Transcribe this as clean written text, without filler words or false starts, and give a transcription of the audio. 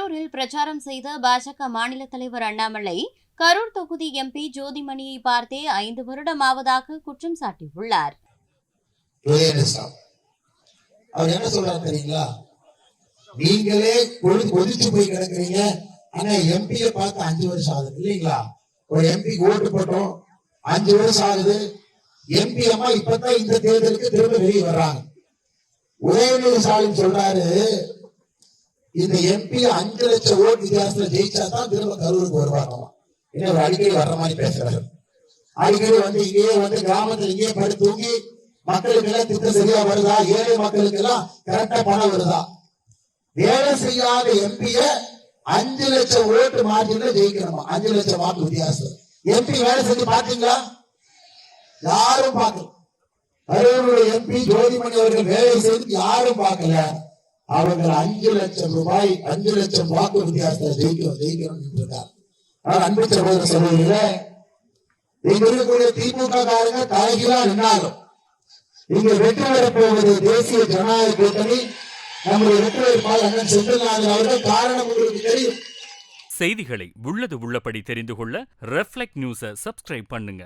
கரூரில் பிரச்சாரம் செய்த பாஜக மாநில தலைவர் அண்ணாமலை கரூர் தொகுதி எம்பி ஜோதிமணியை பார்த்தே 5 வருடமாவதாக குற்றம் சாட்டியுள்ளார். அவர் என்ன சொல்றாரு தெரியுங்களா? நீங்களே கொதிச்சு போய் கிடக்குறீங்க. ஆனா எம்பியை பார்த்து 5 வருஷம் ஆகுது இல்லைங்களா? ஒரு எம்பி ஓட்டு போட்டோம், 5 வருஷம் ஆகுது. எம்பி அம்மா இப்பதான் இந்த தேர்தலுக்கு திரும்ப வெளியே வர்றாங்க. உதயநிதி ஸ்டாலின் சொல்றாரு, இந்த எம்பி 5 லட்சம் ஓட்டு வித்தியாசத்துல ஜெயிச்சா தான் திரும்ப கரூருக்கு வருவாங்க. இன்னும் அடிக்கடி வர்ற மாதிரி பேசுறாரு. அடிக்கடி வந்து இங்கேயே வந்து கிராமத்துல இங்கேயே படுத்து தூங்கி மக்களுக்கு எல்லாம் திட்டம் சரியா வருதா, ஏழை மக்களுக்கு எல்லாம் கரெக்டா பணம் வருதா? வேலை செய்யாத எம்பிய 5 லட்சம் ஓட்டு மார்ஜின்ல ஜெயிக்கணுமா? 5 லட்சம் வாக்கு வித்தியாசம். எம்பி வேலை செஞ்சு பாத்தீங்களா? யாரும் பார்க்கல. கரூருடைய எம்பி ஜோதிமணி அவர்கள் வேலை செய்து யாரும் பார்க்கல. அவங்க 5 லட்சம் ரூபாய் 5 லட்சம் வாக்கு வித்தியாசத்தை ஜெயிக்கணும் இருக்கார். அன்பு சகோதர சகோதரிகளே, இங்க இருக்கக்கூடிய திமுக காரங்க தலைகீழா நின்னாலும் இங்க வெற்றி பெறப்போவது தேசிய ஜனநாயக கூட்டணி. நம்முடைய வெற்றி வேட்பாளர் அண்ணன் செந்தில்நாதன் அவர்கள். காரணம் உங்களுக்கு தெரியும். செய்திகளை உள்ளது உள்ளபடி தெரிந்து கொள்ள ரெஃப்ளெக்ட் நியூஸை சப்ஸ்கிரைப் பண்ணுங்க.